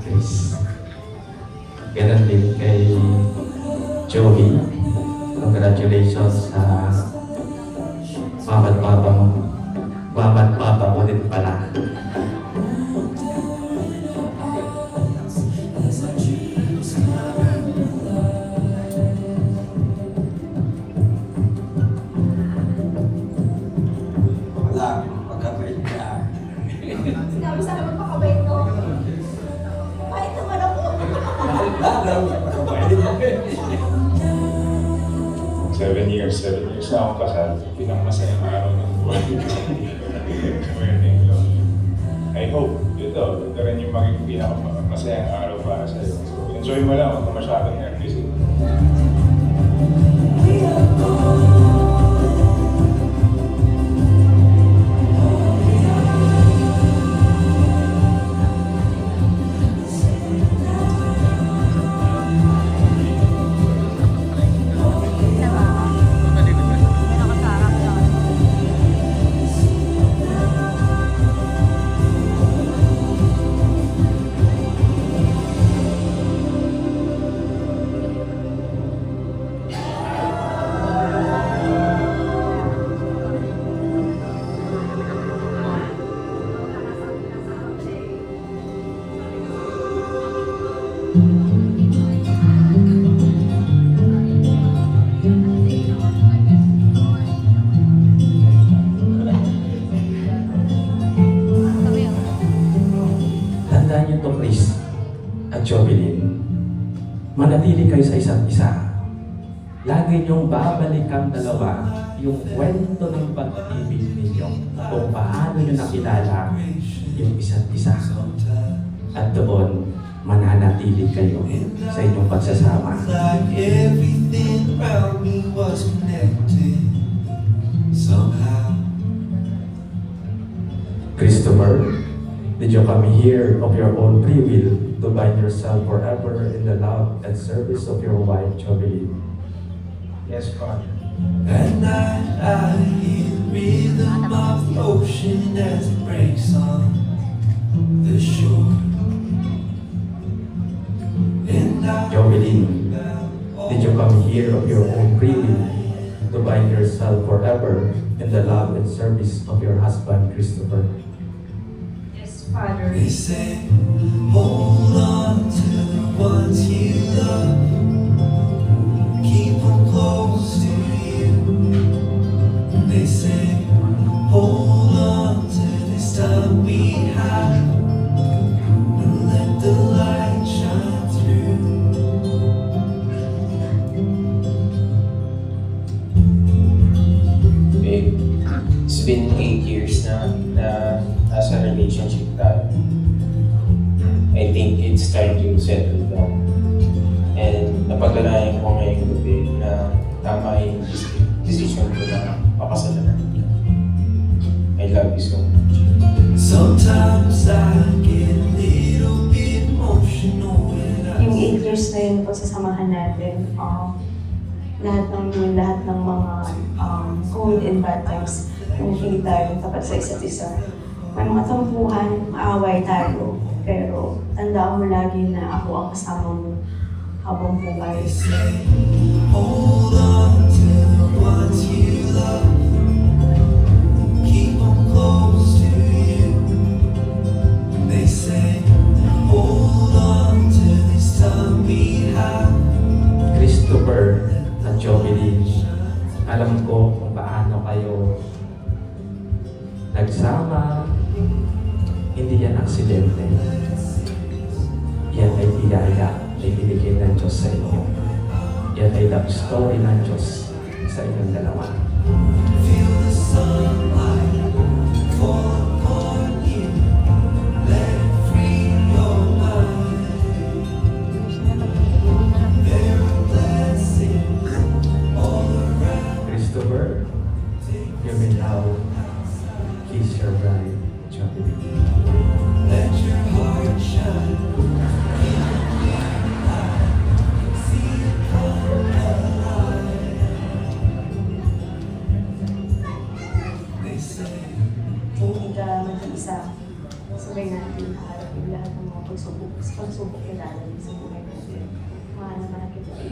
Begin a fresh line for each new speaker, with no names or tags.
Chris. Ganun din kay Joey. Congratulations sa mama at papa mo. Mama at papa mo din pala.
Wala, magkabait ka.
Sinabi sa akin magpakabait ko. Kahit naman ako.
Lalo, magkabait.
7 years na akong kasal. Pinakamasayang araw ng buhay. Wedding yun. I hope, ito rin yung maging pinakamasayang araw para sa'yo. So, enjoy mo lang, huwag ka masyadong nervous.
Tandaan niyo to, Chris at Jovelyn. Manatili kayo sa isa't isa. Lagi niyong babalik ang dalawa yung kwento ng pag-ibig ninyo kung paano niyo nakilala yung isa't isa. At doon, mananatili kayo sa inyong pagsasama.
Like everything around me was connected somehow.
Christopher, did you come here of your own free will to bind yourself forever in the love and service of your wife, Jovelyn?
Yes, Father.
At night I hear the rhythm of the ocean as it breaks on the shore. And I
Jovelyn, did you come here of your own free will to bind yourself forever in the love and service of your husband, Christopher?
Yes, Father.
They say, hold on to the ones you love. Keep them close to you. They say, hold on to this time we have. And let the light shine through.
Babe, it's been 8 years na nasa relationship tayo. I think it's time to settle down. And napagdalayan ko ngayong gabi na tama yung decision ko na pakasalan. I love you so much.
Sometimes I get a little bit emotional when I
Yung 8 years na yun po sa samahan natin, lahat ng mga good and bad times, hindi tayo tapat sa isa't isa. May mga tampuhan, maaway tayo, pero tandaan mo lagi na ako ang kasama mo habang buhay.
hold on to the ones you love. Keep them close to you. They say, hold on to this time we have.
Christopher at Jovelyn, alam ko kung paano kayo nagsama. Hindi yan aksidente. Yan ay biyaya na ibinigay ng Diyos sa inyo. Yan ay love story ng Diyos sa inyong dalawa.
Feel the sunlight fall upon you. Let it free your mind. There are blessings all around.
Christopher, you may now kiss your bride, Jovelyn.
Let your heart shine. See it come alive.
pagsubok na darating sa buhay natin. Mahal naman na kita.